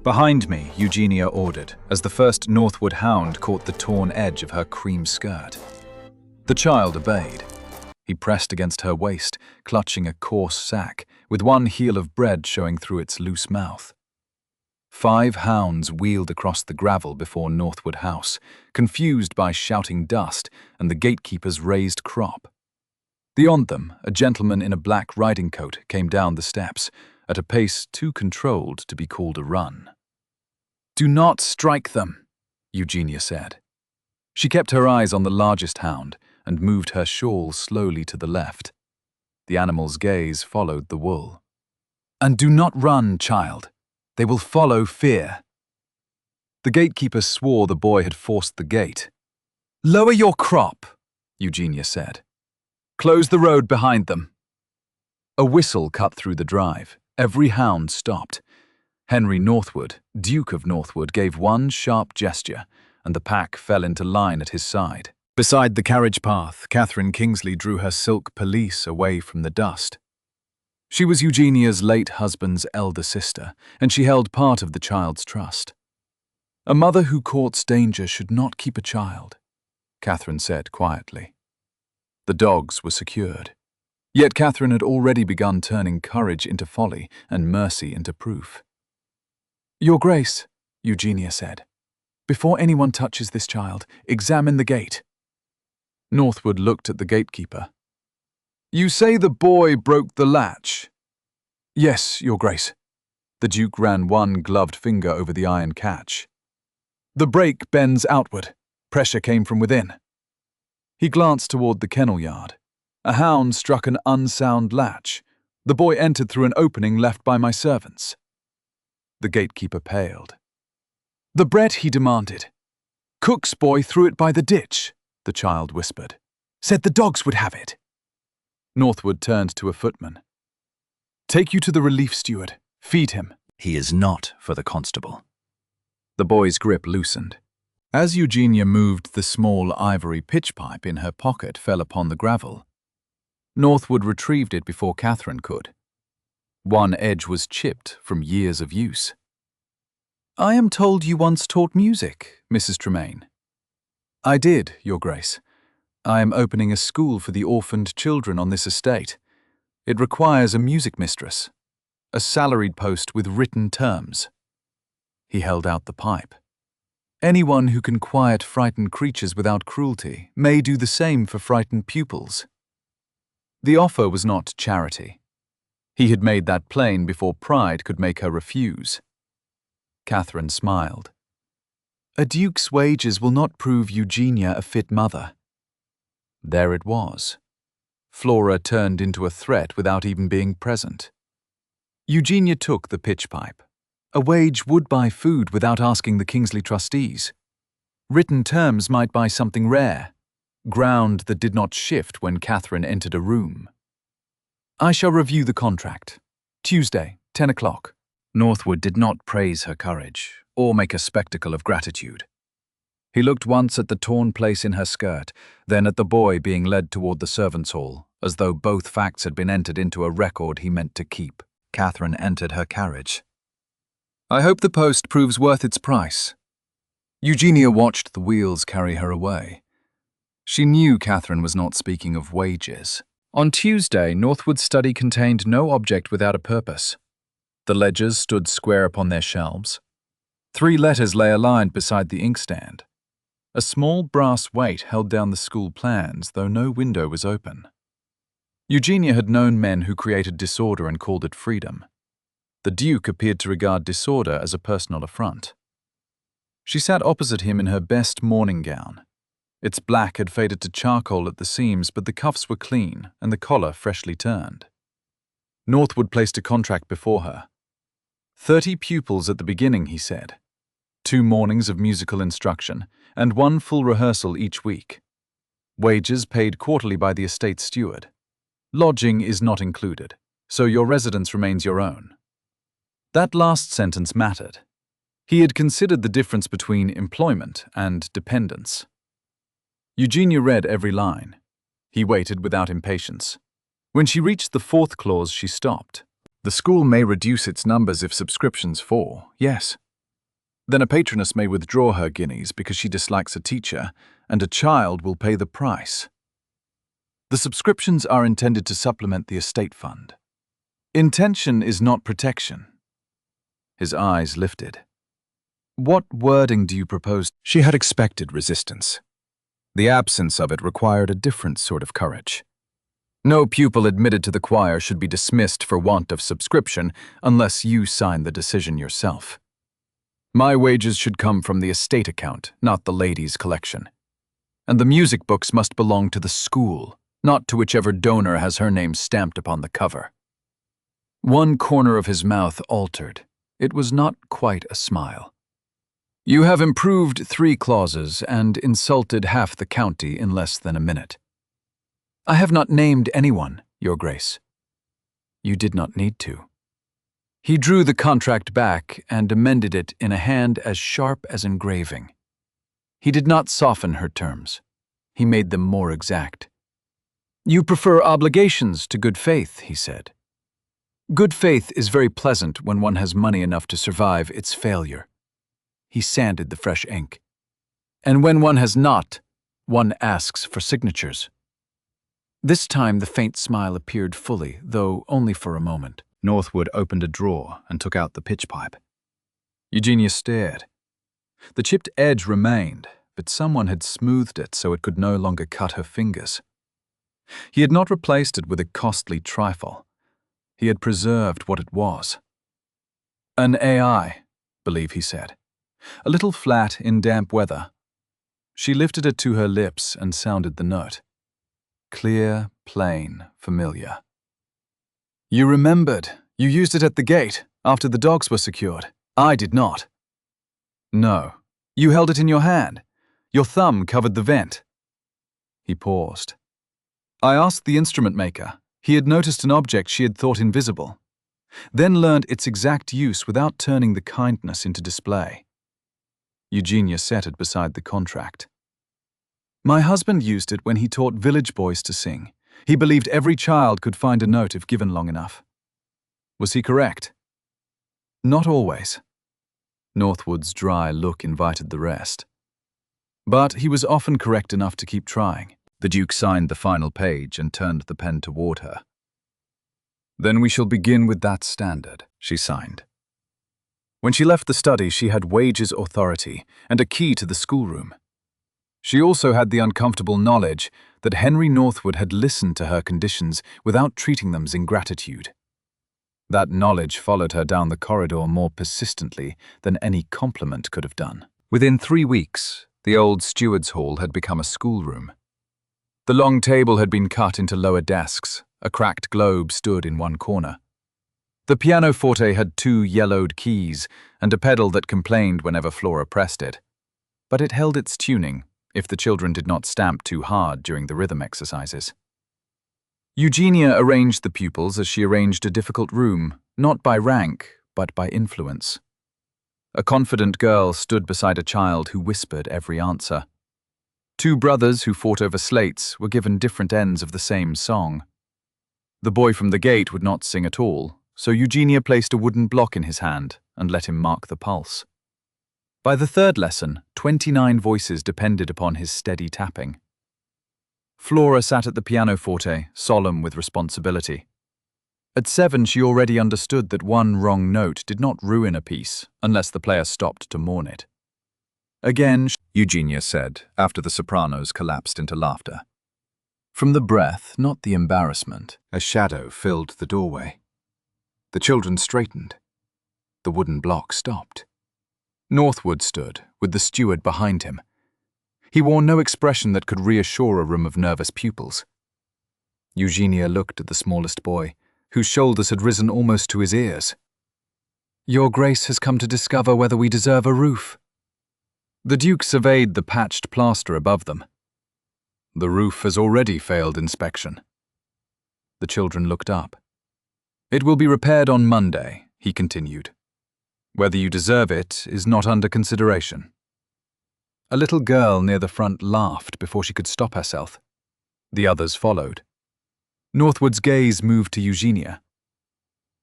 "Behind me," Eugenia ordered, as the first Northwood hound caught the torn edge of her cream skirt. The child obeyed. He pressed against her waist, clutching a coarse sack, with one heel of bread showing through its loose mouth. 5 hounds wheeled across the gravel before Northwood House, confused by shouting dust and the gatekeeper's raised crop. Beyond them, a gentleman in a black riding coat came down the steps, at a pace too controlled to be called a run. "Do not strike them," Eugenia said. She kept her eyes on the largest hound and moved her shawl slowly to the left. The animal's gaze followed the wool. "And do not run, child. They will follow fear." The gatekeeper swore the boy had forced the gate. "Lower your crop," Eugenia said. "Close the road behind them." A whistle cut through the drive. Every hound stopped. Henry Northwood, Duke of Northwood, gave one sharp gesture, and the pack fell into line at his side. Beside the carriage path, Catherine Kingsley drew her silk pelisse away from the dust. She was Eugenia's late husband's elder sister, and she held part of the child's trust. "A mother who courts danger should not keep a child," Catherine said quietly. The dogs were secured. Yet Catherine had already begun turning courage into folly and mercy into proof. "Your Grace," Eugenia said, "before anyone touches this child, examine the gate." Northwood looked at the gatekeeper. "You say the boy broke the latch?" "Yes, Your Grace." The Duke ran one gloved finger over the iron catch. "The brake bends outward. Pressure came from within." He glanced toward the kennel yard. "A hound struck an unsound latch. The boy entered through an opening left by my servants." The gatekeeper paled. "The bread he demanded. Cook's boy threw it by the ditch," the child whispered. "Said the dogs would have it." Northwood turned to a footman. "Take you to the relief steward. Feed him." He is not for the constable. The boy's grip loosened. As Eugenia moved, the small ivory pitch pipe in her pocket fell upon the gravel. Northwood retrieved it before Catherine could. One edge was chipped from years of use. "I am told you once taught music, Mrs. Tremaine." "I did, Your Grace. I am opening a school for the orphaned children on this estate. It requires a music mistress, a salaried post with written terms." He held out the pipe. "Anyone who can quiet frightened creatures without cruelty may do the same for frightened pupils." The offer was not charity. He had made that plain before pride could make her refuse. Catherine smiled. "A duke's wages will not prove Eugenia a fit mother." There it was. Flora turned into a threat without even being present. Eugenia took the pitch pipe. A wage would buy food without asking the Kingsley trustees. Written terms might buy something rare, ground that did not shift when Catherine entered a room. "I shall review the contract. Tuesday, 10 o'clock. Northwood did not praise her courage or make a spectacle of gratitude. He looked once at the torn place in her skirt, then at the boy being led toward the servants' hall, as though both facts had been entered into a record he meant to keep. Catherine entered her carriage. "I hope the post proves worth its price." Eugenia watched the wheels carry her away. She knew Catherine was not speaking of wages. On Tuesday, Northwood's study contained no object without a purpose. The ledgers stood square upon their shelves. 3 letters lay aligned beside the inkstand. A small brass weight held down the school plans, though no window was open. Eugenia had known men who created disorder and called it freedom. The Duke appeared to regard disorder as a personal affront. She sat opposite him in her best morning gown. Its black had faded to charcoal at the seams, but the cuffs were clean and the collar freshly turned. Northwood placed a contract before her. 30 pupils at the beginning, he said. 2 mornings of musical instruction, and 1 full rehearsal each week. Wages paid quarterly by the estate steward. Lodging is not included, so your residence remains your own. That last sentence mattered. He had considered the difference between employment and dependence. Eugenia read every line. He waited without impatience. When she reached the 4th clause, she stopped. The school may reduce its numbers if subscriptions fall, yes, Then a patroness may withdraw her guineas because she dislikes a teacher, and a child will pay the price. The subscriptions are intended to supplement the estate fund. Intention is not protection. His eyes lifted. What wording do you propose? She had expected resistance. The absence of it required a different sort of courage. No pupil admitted to the choir should be dismissed for want of subscription unless you sign the decision yourself. My wages should come from the estate account, not the ladies' collection. And the music books must belong to the school, not to whichever donor has her name stamped upon the cover. One corner of his mouth altered. It was not quite a smile. You have improved 3 clauses and insulted half the county in less than a minute. I have not named anyone, Your Grace. You did not need to. He drew the contract back and amended it in a hand as sharp as engraving. He did not soften her terms. He made them more exact. You prefer obligations to good faith, he said. Good faith is very pleasant when one has money enough to survive its failure. He sanded the fresh ink. And when one has not, one asks for signatures. This time the faint smile appeared fully, though only for a moment. Northwood opened a drawer and took out the pitch pipe. Eugenia stared. The chipped edge remained, but someone had smoothed it so it could no longer cut her fingers. He had not replaced it with a costly trifle. He had preserved what it was. An AI, believe he said. A little flat in damp weather. She lifted it to her lips and sounded the note. Clear, plain, familiar. You remembered. You used it at the gate, after the dogs were secured. I did not. No. You held it in your hand. Your thumb covered the vent. He paused. I asked the instrument maker. He had noticed an object she had thought invisible, then learned its exact use without turning the kindness into display. Eugenia set it beside the contract. My husband used it when he taught village boys to sing. He believed every child could find a note if given long enough. Was he correct? Not always. Northwood's dry look invited the rest. But he was often correct enough to keep trying. The Duke signed the final page and turned the pen toward her. Then we shall begin with that standard, she signed. When she left the study, she had wages authority and a key to the schoolroom. She also had the uncomfortable knowledge that Henry Northwood had listened to her conditions without treating them as ingratitude. That knowledge followed her down the corridor more persistently than any compliment could have done. Within 3 weeks, the old steward's hall had become a schoolroom. The long table had been cut into lower desks. A cracked globe stood in one corner. The pianoforte had 2 yellowed keys and a pedal that complained whenever Flora pressed it. But it held its tuning, if the children did not stamp too hard during the rhythm exercises. Eugenia arranged the pupils as she arranged a difficult room, not by rank, but by influence. A confident girl stood beside a child who whispered every answer. 2 brothers who fought over slates were given different ends of the same song. The boy from the gate would not sing at all, so Eugenia placed a wooden block in his hand and let him mark the pulse. By the 3rd lesson, 29 voices depended upon his steady tapping. Flora sat at the pianoforte, solemn with responsibility. At 7, she already understood that one wrong note did not ruin a piece unless the player stopped to mourn it. Again, Eugenia said, after the sopranos collapsed into laughter. From the breath, not the embarrassment, a shadow filled the doorway. The children straightened. The wooden block stopped. Northwood stood, with the steward behind him. He wore no expression that could reassure a room of nervous pupils. Eugenia looked at the smallest boy, whose shoulders had risen almost to his ears. Your Grace has come to discover whether we deserve a roof. The Duke surveyed the patched plaster above them. The roof has already failed inspection. The children looked up. It will be repaired on Monday, he continued. Whether you deserve it is not under consideration. A little girl near the front laughed before she could stop herself. The others followed. Northwood's gaze moved to Eugenia.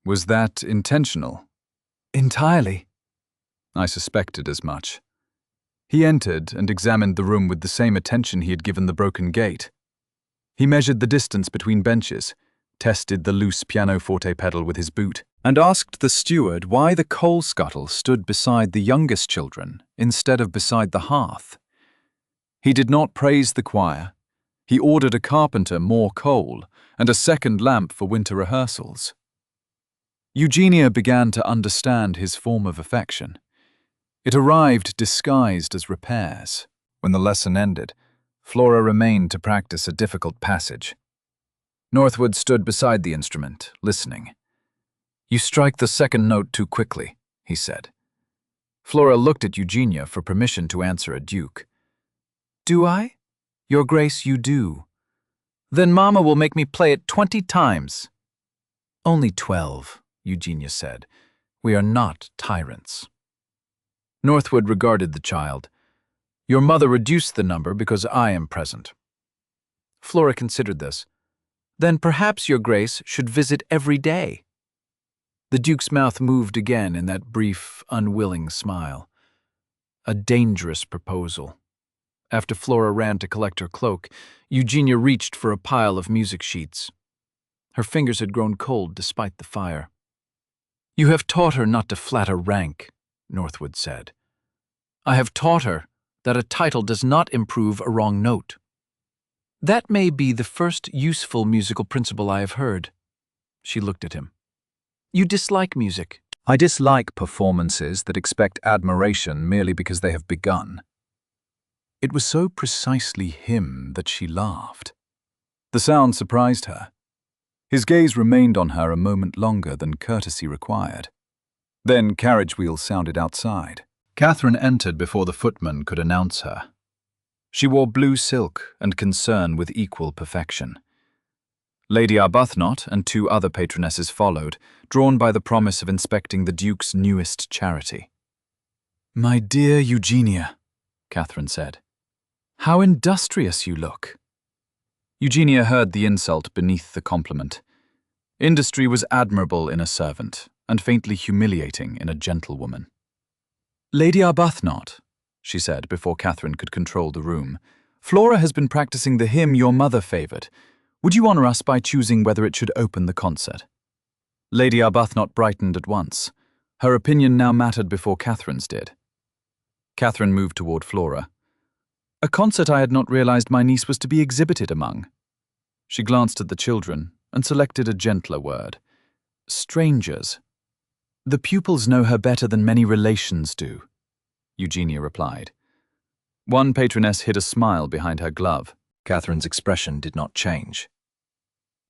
Was that intentional? Entirely. I suspected as much. He entered and examined the room with the same attention he had given the broken gate. He measured the distance between benches, tested the loose pianoforte pedal with his boot, and asked the steward why the coal scuttle stood beside the youngest children instead of beside the hearth. He did not praise the choir. He ordered a carpenter more coal and a second lamp for winter rehearsals. Eugenia began to understand his form of affection. It arrived disguised as repairs. When the lesson ended, Flora remained to practice a difficult passage. Northwood stood beside the instrument, listening. "You strike the second note too quickly," he said. Flora looked at Eugenia for permission to answer a duke. "Do I? Your Grace, you do. Then Mama will make me play it 20 times. "Only 12, Eugenia said. "We are not tyrants." Northwood regarded the child. "Your mother reduced the number because I am present." Flora considered this. "Then perhaps your Grace should visit every day." The Duke's mouth moved again in that brief, unwilling smile. A dangerous proposal. After Flora ran to collect her cloak, Eugenia reached for a pile of music sheets. Her fingers had grown cold despite the fire. "You have taught her not to flatter rank," Northwood said. "I have taught her that a title does not improve a wrong note." "That may be the first useful musical principle I have heard." She looked at him. "You dislike music." "I dislike performances that expect admiration merely because they have begun." It was so precisely him that she laughed. The sound surprised her. His gaze remained on her a moment longer than courtesy required. Then carriage wheels sounded outside. Catherine entered before the footman could announce her. She wore blue silk and concern with equal perfection. Lady Arbuthnot and 2 other patronesses followed, drawn by the promise of inspecting the Duke's newest charity. "My dear Eugenia," Catherine said, "how industrious you look." Eugenia heard the insult beneath the compliment. Industry was admirable in a servant, and faintly humiliating in a gentlewoman. "Lady Arbuthnot," she said before Catherine could control the room, "Flora has been practicing the hymn your mother favored. Would you honor us by choosing whether it should open the concert?" Lady Arbuthnot brightened at once. Her opinion now mattered before Catherine's did. Catherine moved toward Flora. "A concert I had not realized my niece was to be exhibited among." She glanced at the children and selected a gentler word. "Strangers." "The pupils know her better than many relations do," Eugenia replied. One patroness hid a smile behind her glove. Catherine's expression did not change.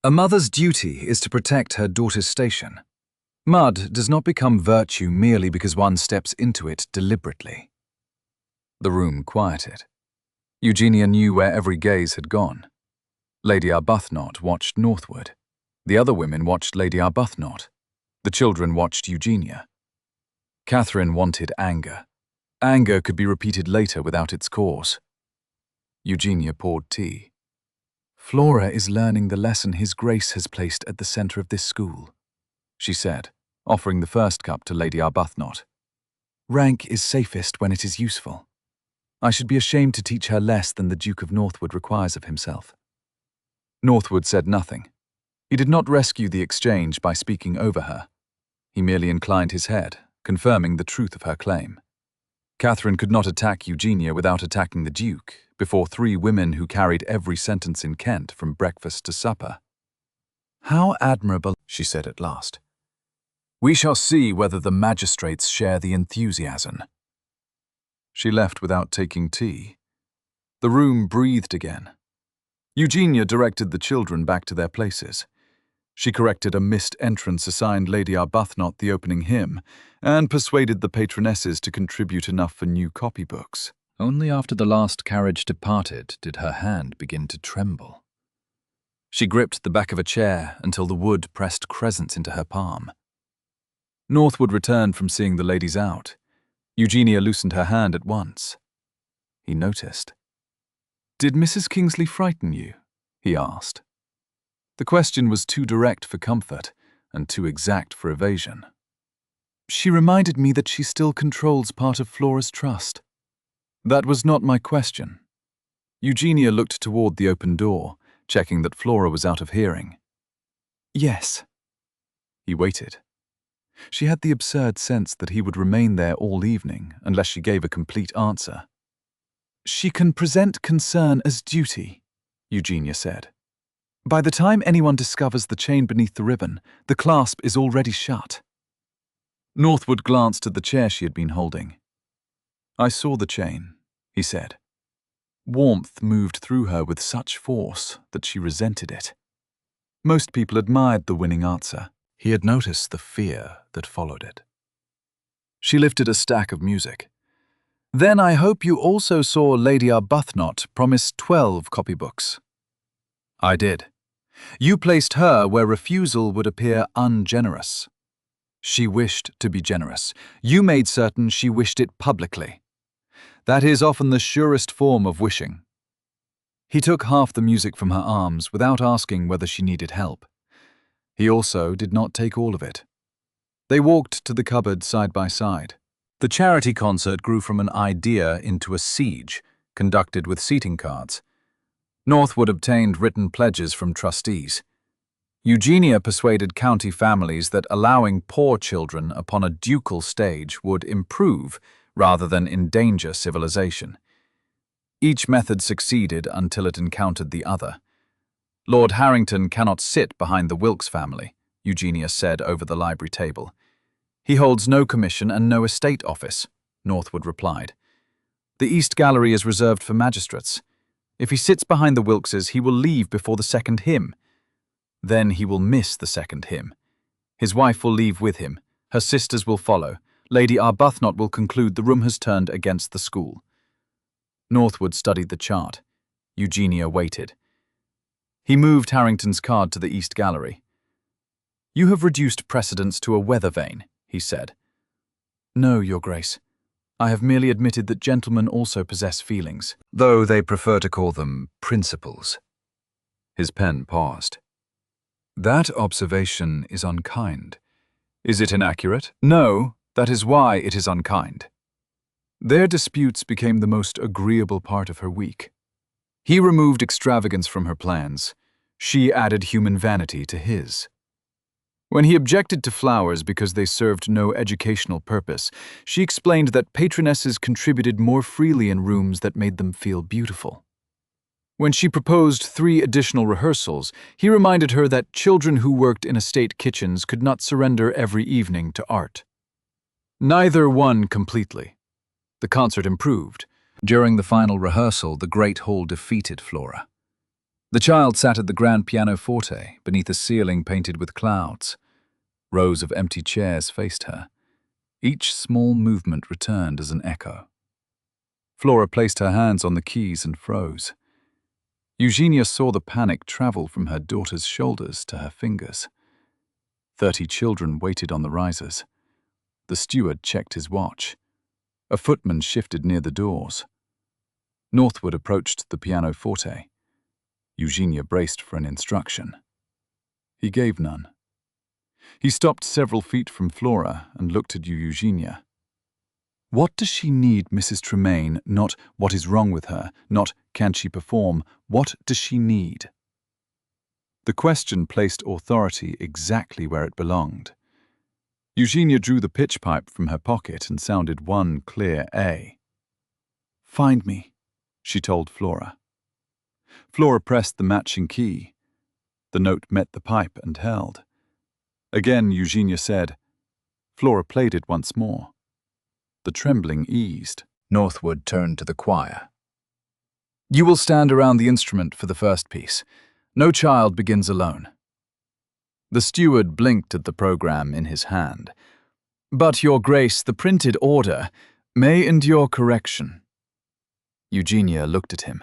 "A mother's duty is to protect her daughter's station. Mud does not become virtue merely because one steps into it deliberately." The room quieted. Eugenia knew where every gaze had gone. Lady Arbuthnot watched Northwood. The other women watched Lady Arbuthnot. The children watched Eugenia. Catherine wanted anger. Anger could be repeated later without its cause. Eugenia poured tea. "Flora is learning the lesson His Grace has placed at the center of this school," she said, offering the first cup to Lady Arbuthnot. "Rank is safest when it is useful. I should be ashamed to teach her less than the Duke of Northwood requires of himself." Northwood said nothing. He did not rescue the exchange by speaking over her. He merely inclined his head, confirming the truth of her claim. Catherine could not attack Eugenia without attacking the Duke, before 3 women who carried every sentence in Kent from breakfast to supper. "How admirable," she said at last. "We shall see whether the magistrates share the enthusiasm." She left without taking tea. The room breathed again. Eugenia directed the children back to their places. She corrected a missed entrance assigned Lady Arbuthnot the opening hymn, and persuaded the patronesses to contribute enough for new copybooks. Only after the last carriage departed did her hand begin to tremble. She gripped the back of a chair until the wood pressed crescents into her palm. Northwood returned from seeing the ladies out. Eugenia loosened her hand at once. He noticed. "Did Mrs. Kingsley frighten you?" he asked. The question was too direct for comfort and too exact for evasion. She reminded me that she still controls part of Flora's trust. That was not my question. Eugenia looked toward the open door, checking that Flora was out of hearing. Yes. He waited. She had the absurd sense that he would remain there all evening unless she gave a complete answer. She can present concern as duty, Eugenia said. By the time anyone discovers the chain beneath the ribbon, the clasp is already shut. Northwood glanced at the chair she had been holding. I saw the chain, he said. Warmth moved through her with such force that she resented it. Most people admired the winning answer. He had noticed the fear that followed it. She lifted a stack of music. Then I hope you also saw Lady Arbuthnot promise 12 copybooks. I did. You placed her where refusal would appear ungenerous. She wished to be generous. You made certain she wished it publicly. That is often the surest form of wishing. He took half the music from her arms without asking whether she needed help. He also did not take all of it. They walked to the cupboard side by side. The charity concert grew from an idea into a siege, conducted with seating cards. Northwood obtained written pledges from trustees. Eugenia persuaded county families that allowing poor children upon a ducal stage would improve rather than endanger civilization. Each method succeeded until it encountered the other. Lord Harrington cannot sit behind the Wilkes family, Eugenia said over the library table. He holds no commission and no estate office, Northwood replied. The East Gallery is reserved for magistrates. If he sits behind the Wilkeses, he will leave before the second hymn. Then he will miss the second hymn. His wife will leave with him. Her sisters will follow. Lady Arbuthnot will conclude the room has turned against the school. Northwood studied the chart. Eugenia waited. He moved Harrington's card to the East Gallery. You have reduced precedence to a weather vane, he said. No, Your Grace. I have merely admitted that gentlemen also possess feelings, though they prefer to call them principles. His pen paused. That observation is unkind. Is it inaccurate? No, that is why it is unkind. Their disputes became the most agreeable part of her week. He removed extravagance from her plans. She added human vanity to his. When he objected to flowers because they served no educational purpose, she explained that patronesses contributed more freely in rooms that made them feel beautiful. When she proposed 3 additional rehearsals, he reminded her that children who worked in estate kitchens could not surrender every evening to art. Neither won completely. The concert improved. During the final rehearsal, the Great Hall defeated Flora. The child sat at the grand pianoforte, beneath a ceiling painted with clouds. Rows of empty chairs faced her. Each small movement returned as an echo. Flora placed her hands on the keys and froze. Eugenia saw the panic travel from her daughter's shoulders to her fingers. 30 children waited on the risers. The steward checked his watch. A footman shifted near the doors. Northwood approached the pianoforte. Eugenia braced for an instruction. He gave none. He stopped several feet from Flora and looked at Eugenia. What does she need, Mrs. Tremaine? Not what is wrong with her, not can she perform. What does she need? The question placed authority exactly where it belonged. Eugenia drew the pitch pipe from her pocket and sounded one clear A. Find me, she told Flora. Flora pressed the matching key. The note met the pipe and held. Again Eugenia said. Flora played it once more. The trembling eased. Northwood turned to the choir. You will stand around the instrument for the first piece. No child begins alone. The steward blinked at the program in his hand. But, Your Grace, the printed order may endure correction. Eugenia looked at him.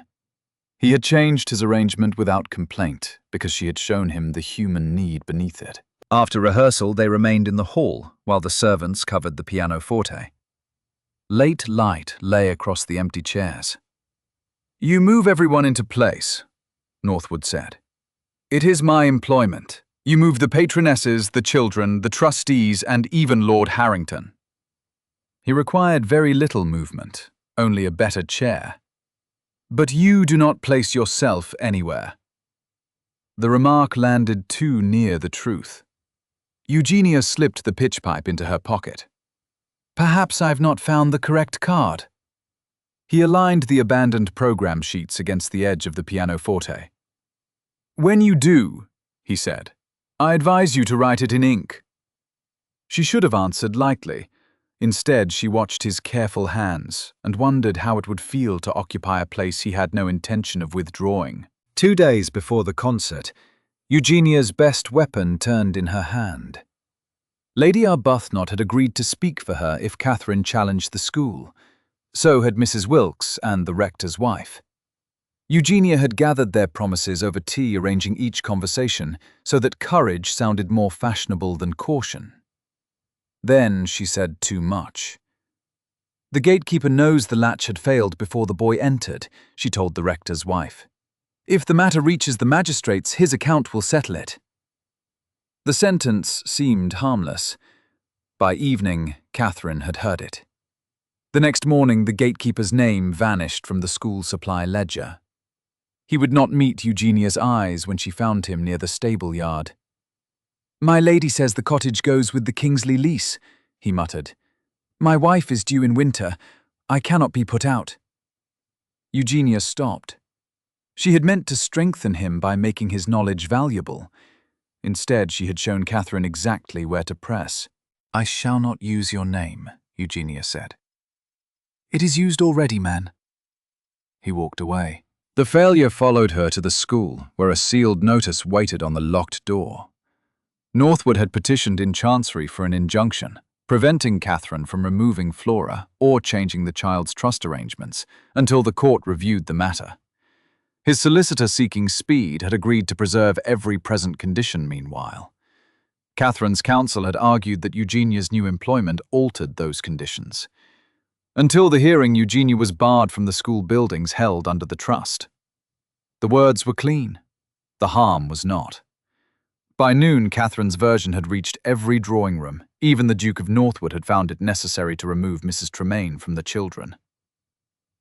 He had changed his arrangement without complaint because she had shown him the human need beneath it. After rehearsal, they remained in the hall while the servants covered the pianoforte. Late light lay across the empty chairs. You move everyone into place, Northwood said. It is my employment, You move the patronesses, the children, the trustees, and even Lord Harrington. He required very little movement, only a better chair. But you do not place yourself anywhere. The remark landed too near the truth. Eugenia slipped the pitch pipe into her pocket. Perhaps I've not found the correct card. He aligned the abandoned program sheets against the edge of the pianoforte. When you do, he said, I advise you to write it in ink. She should have answered lightly. Instead, she watched his careful hands and wondered how it would feel to occupy a place he had no intention of withdrawing. 2 days before the concert, Eugenia's best weapon turned in her hand. Lady Arbuthnot had agreed to speak for her if Catherine challenged the school. So had Mrs. Wilkes and the rector's wife. Eugenia had gathered their promises over tea, arranging each conversation so that courage sounded more fashionable than caution. Then she said too much. The gatekeeper knows the latch had failed before the boy entered, she told the rector's wife. If the matter reaches the magistrates, his account will settle it. The sentence seemed harmless. By evening, Catherine had heard it. The next morning, the gatekeeper's name vanished from the school supply ledger. He would not meet Eugenia's eyes when she found him near the stable yard. My lady says the cottage goes with the Kingsley lease, he muttered. My wife is due in winter. I cannot be put out. Eugenia stopped. She had meant to strengthen him by making his knowledge valuable. Instead, she had shown Catherine exactly where to press. I shall not use your name, Eugenia said. It is used already, man. He walked away. The failure followed her to the school, where a sealed notice waited on the locked door. Northwood had petitioned in Chancery for an injunction, preventing Catherine from removing Flora or changing the child's trust arrangements until the court reviewed the matter. His solicitor seeking speed had agreed to preserve every present condition meanwhile. Catherine's counsel had argued that Eugenia's new employment altered those conditions. Until the hearing, Eugenia was barred from the school buildings held under the trust. The words were clean. The harm was not. By noon, Catherine's version had reached every drawing room. Even the Duke of Northwood had found it necessary to remove Mrs. Tremaine from the children.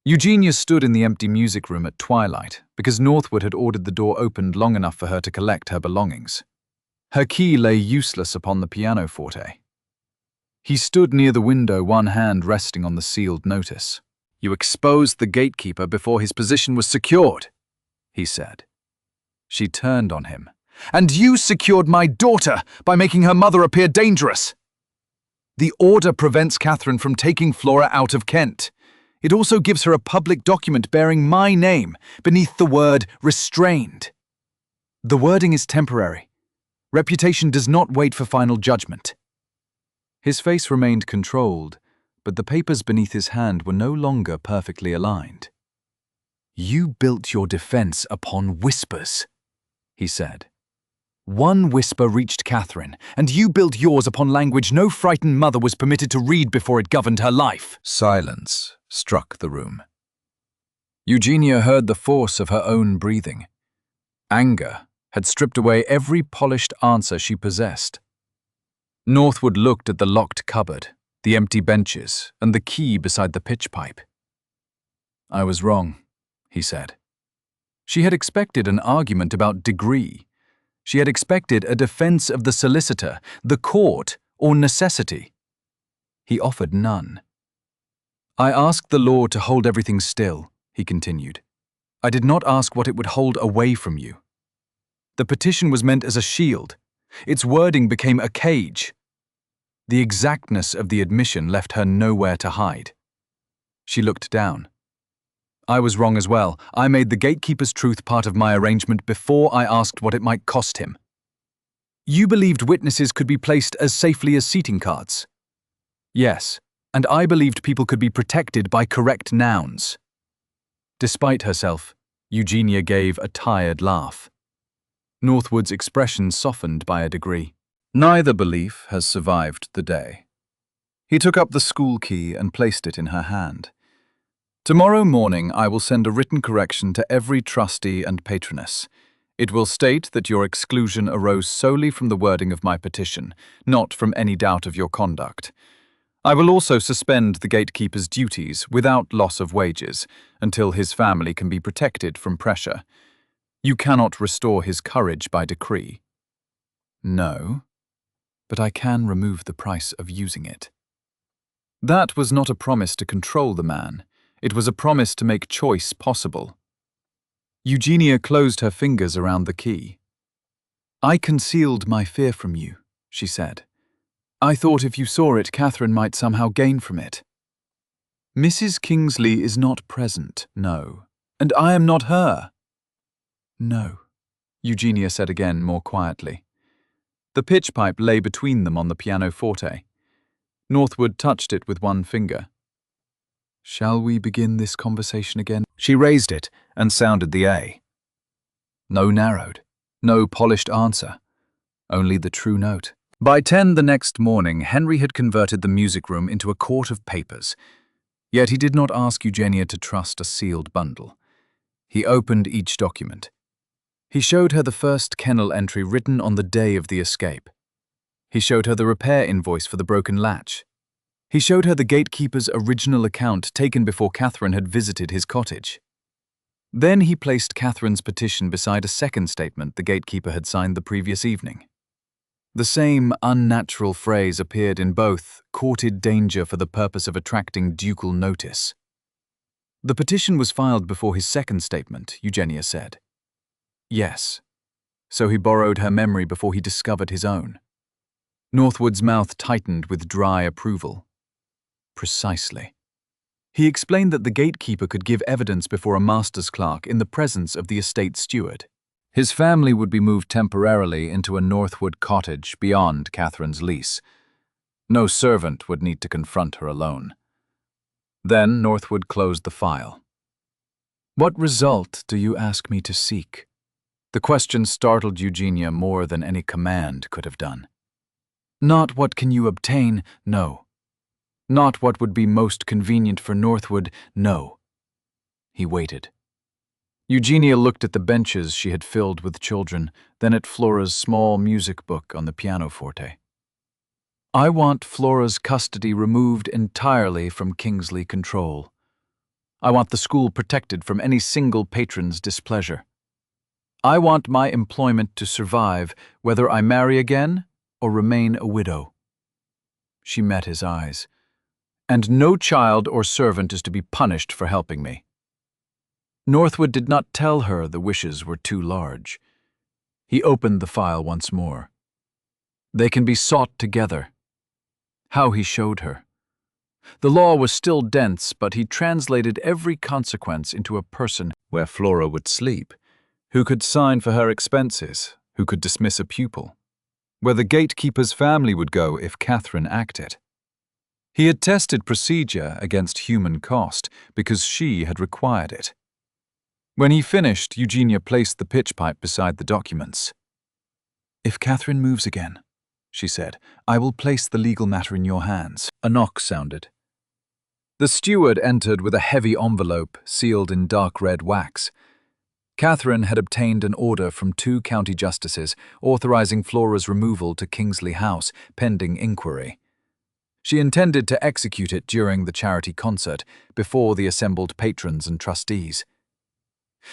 Eugenia stood in the empty music room at twilight because Northwood had ordered the door opened long enough for her to collect her belongings. Her key lay useless upon the pianoforte. He stood near the window, one hand resting on the sealed notice. You exposed the gatekeeper before his position was secured, he said. She turned on him. And you secured my daughter by making her mother appear dangerous. The order prevents Catherine from taking Flora out of Kent. It also gives her a public document bearing my name beneath the word restrained. The wording is temporary. Reputation does not wait for final judgment. His face remained controlled, but the papers beneath his hand were no longer perfectly aligned. You built your defense upon whispers, he said. One whisper reached Catherine, and you built yours upon language no frightened mother was permitted to read before it governed her life. Silence struck the room. Eugenia heard the force of her own breathing. Anger had stripped away every polished answer she possessed. Northwood looked at the locked cupboard, the empty benches, and the key beside the pitch pipe. I was wrong, he said. She had expected an argument about degree. She had expected a defense of the solicitor, the court, or necessity. He offered none. I asked the law to hold everything still, he continued. I did not ask what it would hold away from you. The petition was meant as a shield. Its wording became a cage. The exactness of the admission left her nowhere to hide. She looked down. I was wrong as well. I made the gatekeeper's truth part of my arrangement before I asked what it might cost him. You believed witnesses could be placed as safely as seating cards. Yes, and I believed people could be protected by correct nouns. Despite herself, Eugenia gave a tired laugh. Northwood's expression softened by a degree. Neither belief has survived the day. He took up the school key and placed it in her hand. Tomorrow morning I will send a written correction to every trustee and patroness. It will state that your exclusion arose solely from the wording of my petition, not from any doubt of your conduct. I will also suspend the gatekeeper's duties without loss of wages until his family can be protected from pressure. You cannot restore his courage by decree. No, but I can remove the price of using it. That was not a promise to control the man. It was a promise to make choice possible. Eugenia closed her fingers around the key. I concealed my fear from you, she said. I thought if you saw it, Catherine might somehow gain from it. Mrs. Kingsley is not present, no, and I am not her. No, Eugenia said again more quietly. The pitch pipe lay between them on the pianoforte. Northwood touched it with one finger. Shall we begin this conversation again? She raised it and sounded the A. No narrowed, no polished answer, only the true note. By 10 the next morning, Henry had converted the music room into a court of papers. Yet he did not ask Eugenia to trust a sealed bundle. He opened each document. He showed her the first kennel entry written on the day of the escape. He showed her the repair invoice for the broken latch. He showed her the gatekeeper's original account taken before Catherine had visited his cottage. Then he placed Catherine's petition beside a second statement the gatekeeper had signed the previous evening. The same unnatural phrase appeared in both, courted danger for the purpose of attracting ducal notice. The petition was filed before his second statement, Eugenia said. Yes. So he borrowed her memory before he discovered his own. Northwood's mouth tightened with dry approval. Precisely. He explained that the gatekeeper could give evidence before a master's clerk in the presence of the estate steward. His family would be moved temporarily into a Northwood cottage beyond Catherine's lease. No servant would need to confront her alone. Then Northwood closed the file. What result do you ask me to seek? The question startled Eugenia more than any command could have done. Not what can you obtain, no. Not what would be most convenient for Northwood, no. He waited. Eugenia looked at the benches she had filled with children, then at Flora's small music book on the pianoforte. I want Flora's custody removed entirely from Kingsley control. I want the school protected from any single patron's displeasure. I want my employment to survive, whether I marry again or remain a widow. She met his eyes. And no child or servant is to be punished for helping me. Northwood did not tell her the wishes were too large. He opened the file once more. They can be sought together. How he showed her. The law was still dense, but he translated every consequence into a person where Flora would sleep, who could sign for her expenses, who could dismiss a pupil, where the gatekeeper's family would go if Catherine acted. He had tested procedure against human cost because she had required it. When he finished, Eugenia placed the pitch pipe beside the documents. If Catherine moves again, she said, I will place the legal matter in your hands. A knock sounded. The steward entered with a heavy envelope sealed in dark red wax. Catherine had obtained an order from 2 county justices authorizing Flora's removal to Kingsley House pending inquiry. She intended to execute it during the charity concert before the assembled patrons and trustees.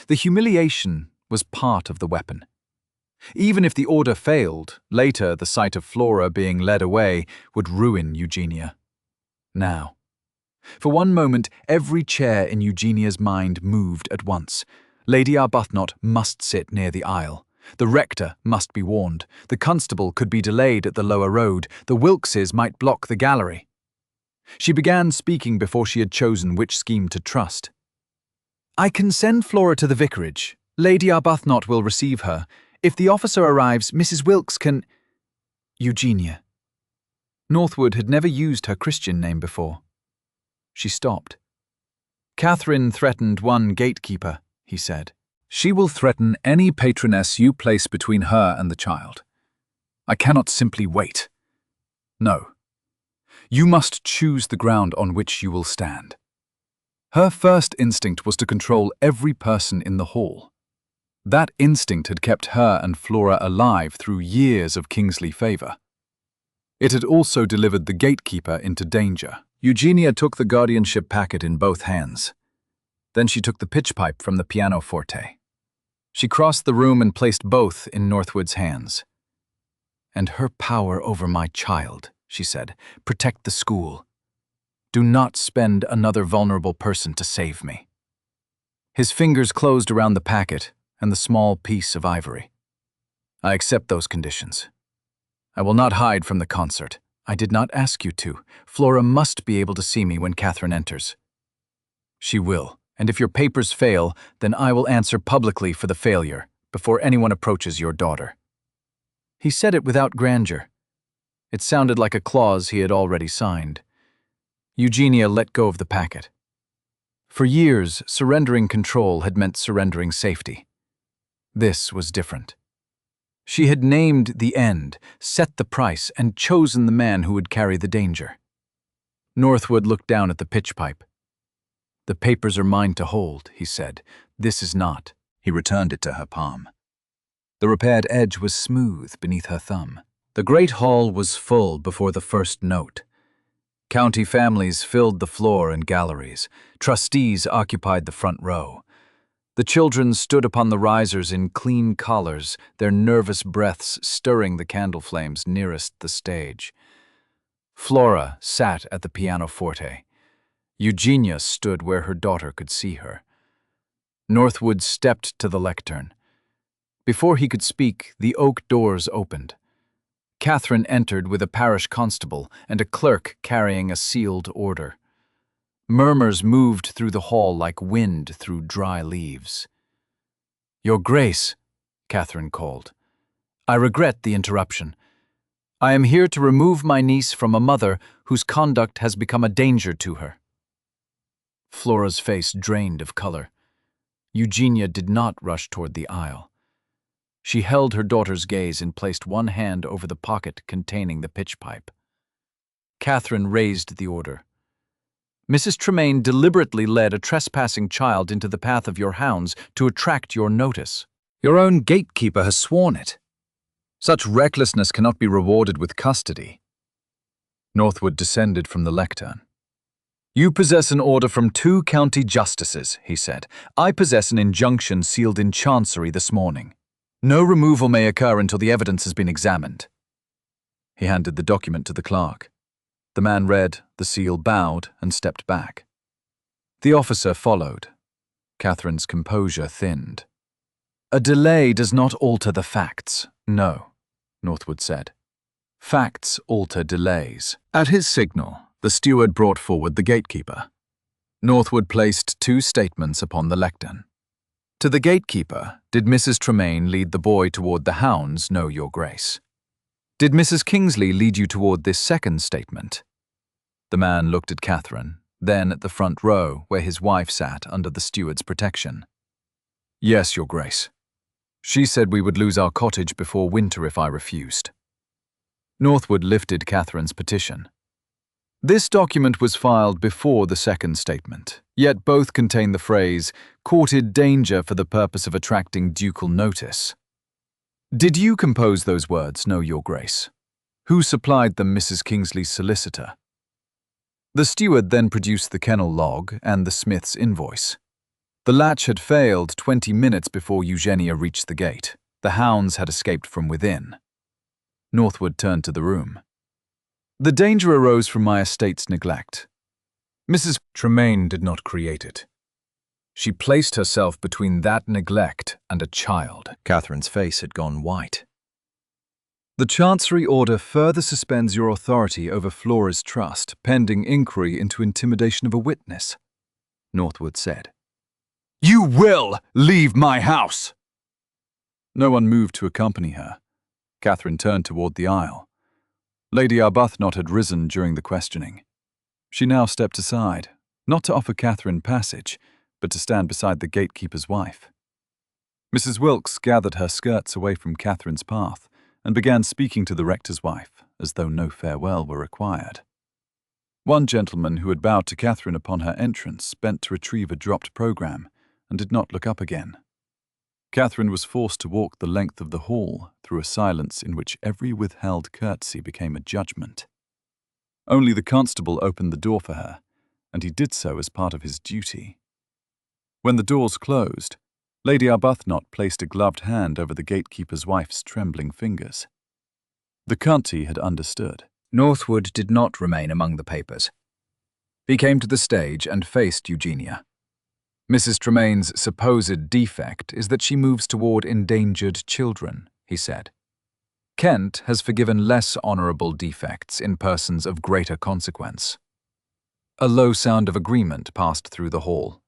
The humiliation was part of the weapon. Even if the order failed, later the sight of Flora being led away would ruin Eugenia. Now. For one moment, every chair in Eugenia's mind moved at once. Lady Arbuthnot must sit near the aisle. The rector must be warned. The constable could be delayed at the lower road. The Wilkses might block the gallery. She began speaking before she had chosen which scheme to trust. I can send Flora to the vicarage. Lady Arbuthnot will receive her. If the officer arrives, Mrs. Wilkes can... Eugenia. Northwood had never used her Christian name before. She stopped. Catherine threatened one gatekeeper, he said. She will threaten any patroness you place between her and the child. I cannot simply wait. No. You must choose the ground on which you will stand. Her first instinct was to control every person in the hall. That instinct had kept her and Flora alive through years of Kingsley favor. It had also delivered the gatekeeper into danger. Eugenia took the guardianship packet in both hands. Then she took the pitch pipe from the pianoforte. She crossed the room and placed both in Northwood's hands. "And her power over my child," she said. "Protect the school. Do not spend another vulnerable person to save me." His fingers closed around the packet and the small piece of ivory. "I accept those conditions. I will not hide from the concert. I did not ask you to. Flora must be able to see me when Catherine enters." "She will, and if your papers fail, then I will answer publicly for the failure before anyone approaches your daughter." He said it without grandeur. It sounded like a clause he had already signed. Eugenia let go of the packet. For years, surrendering control had meant surrendering safety. This was different. She had named the end, set the price, and chosen the man who would carry the danger. Northwood looked down at the pitch pipe. "The papers are mine to hold," he said. "This is not." He returned it to her palm. The repaired edge was smooth beneath her thumb. The great hall was full before the first note. County families filled the floor and galleries. Trustees occupied the front row. The children stood upon the risers in clean collars, their nervous breaths stirring the candle flames nearest the stage. Flora sat at the pianoforte. Eugenia stood where her daughter could see her. Northwood stepped to the lectern. Before he could speak, the oak doors opened. Catherine entered with a parish constable and a clerk carrying a sealed order. Murmurs moved through the hall like wind through dry leaves. "Your Grace," Catherine called. "I regret the interruption. I am here to remove my niece from a mother whose conduct has become a danger to her." Flora's face drained of color. Eugenia did not rush toward the aisle. She held her daughter's gaze and placed one hand over the pocket containing the pitch pipe. Catherine raised the order. "Mrs. Tremaine deliberately led a trespassing child into the path of your hounds to attract your notice. Your own gatekeeper has sworn it. Such recklessness cannot be rewarded with custody." Northwood descended from the lectern. "You possess an order from 2 county justices," he said. "I possess an injunction sealed in chancery this morning. No removal may occur until the evidence has been examined." He handed the document to the clerk. The man read, the seal bowed, and stepped back. The officer followed. Catherine's composure thinned. "A delay does not alter the facts, no," Northwood said. "Facts alter delays." At his signal, the steward brought forward the gatekeeper. Northwood placed 2 statements upon the lectern. To the gatekeeper, did Mrs. Tremaine lead the boy toward the hounds, no, your Grace? Did Mrs. Kingsley lead you toward this second statement? The man looked at Catherine, then at the front row where his wife sat under the steward's protection. "Yes, your Grace. She said we would lose our cottage before winter if I refused." Northwood lifted Catherine's petition. This document was filed before the second statement, yet both contain the phrase, "courted danger for the purpose of attracting ducal notice." Did you compose those words, no, your Grace? Who supplied them Mrs. Kingsley's solicitor? The steward then produced the kennel log and the smith's invoice. The latch had failed 20 minutes before Eugenia reached the gate. The hounds had escaped from within. Northwood turned to the room. "The danger arose from my estate's neglect. Mrs. Tremaine did not create it. She placed herself between that neglect and a child." Catherine's face had gone white. "The Chancery order further suspends your authority over Flora's trust, pending inquiry into intimidation of a witness," Northwood said. "You will leave my house!" No one moved to accompany her. Catherine turned toward the aisle. Lady Arbuthnot had risen during the questioning. She now stepped aside, not to offer Catherine passage, but to stand beside the gatekeeper's wife. Mrs. Wilkes gathered her skirts away from Catherine's path and began speaking to the rector's wife, as though no farewell were required. One gentleman who had bowed to Catherine upon her entrance bent to retrieve a dropped program and did not look up again. Catherine was forced to walk the length of the hall through a silence in which every withheld curtsy became a judgment. Only the constable opened the door for her, and he did so as part of his duty. When the doors closed, Lady Arbuthnot placed a gloved hand over the gatekeeper's wife's trembling fingers. The Cunty had understood. Northwood did not remain among the papers. He came to the stage and faced Eugenia. Mrs. Tremane's supposed defect is that she moves toward endangered children, he said. Kent has forgiven less honorable defects in persons of greater consequence. A low sound of agreement passed through the hall.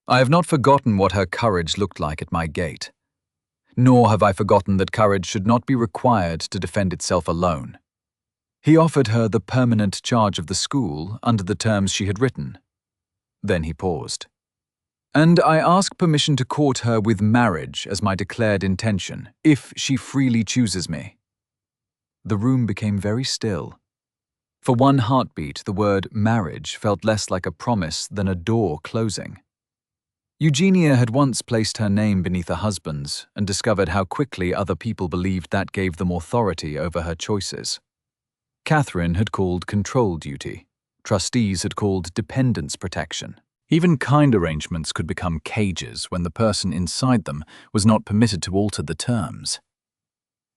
I have not forgotten what her courage looked like at my gate. Nor have I forgotten that courage should not be required to defend itself alone. He offered her the permanent charge of the school under the terms she had written. Then he paused. And I ask permission to court her with marriage as my declared intention, if she freely chooses me. The room became very still. For one heartbeat, the word marriage felt less like a promise than a door closing. Eugenia had once placed her name beneath a husband's and discovered how quickly other people believed that gave them authority over her choices. Catherine had called control duty. Trustees had called dependence protection. Even kind arrangements could become cages when the person inside them was not permitted to alter the terms.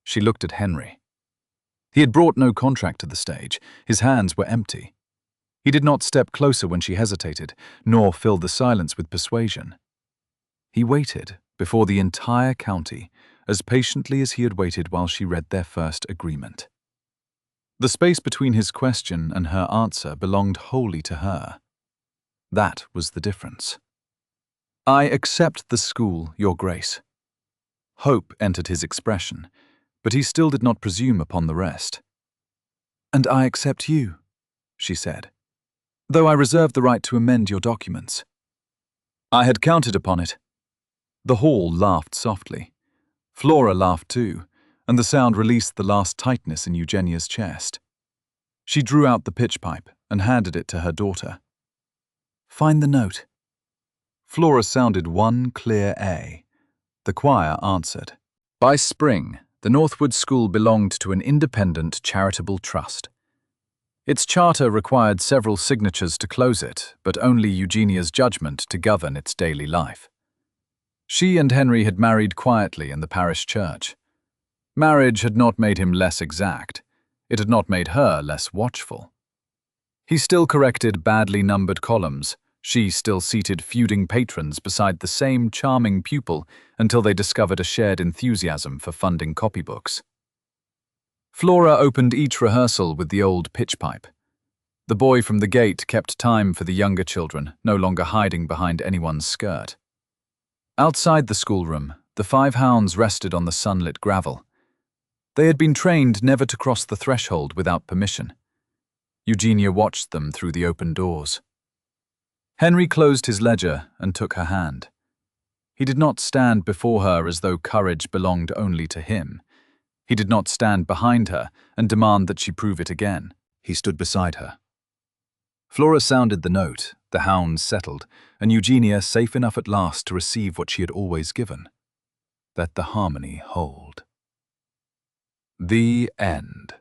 She looked at Henry. He had brought no contract to the stage. His hands were empty. He did not step closer when she hesitated, nor fill the silence with persuasion. He waited before the entire county, as patiently as he had waited while she read their first agreement. The space between his question and her answer belonged wholly to her. That was the difference. I accept the school, Your Grace. Hope entered his expression, but he still did not presume upon the rest. And I accept you, she said, though I reserve the right to amend your documents. I had counted upon it. The hall laughed softly. Flora laughed too, and the sound released the last tightness in Eugenia's chest. She drew out the pitch pipe and handed it to her daughter. Find the note. Flora sounded one clear A. The choir answered. By spring, the Northwood School belonged to an independent charitable trust. Its charter required several signatures to close it, but only Eugenia's judgment to govern its daily life. She and Henry had married quietly in the parish church. Marriage had not made him less exact. It had not made her less watchful. He still corrected badly numbered columns. She still seated feuding patrons beside the same charming pupil until they discovered a shared enthusiasm for funding copybooks. Flora opened each rehearsal with the old pitch pipe. The boy from the gate kept time for the younger children, no longer hiding behind anyone's skirt. Outside the schoolroom, the 5 hounds rested on the sunlit gravel. They had been trained never to cross the threshold without permission. Eugenia watched them through the open doors. Henry closed his ledger and took her hand. He did not stand before her as though courage belonged only to him. He did not stand behind her and demand that she prove it again. He stood beside her. Flora sounded the note, the hounds settled, and Eugenia safe enough at last to receive what she had always given. Let the harmony hold. The end.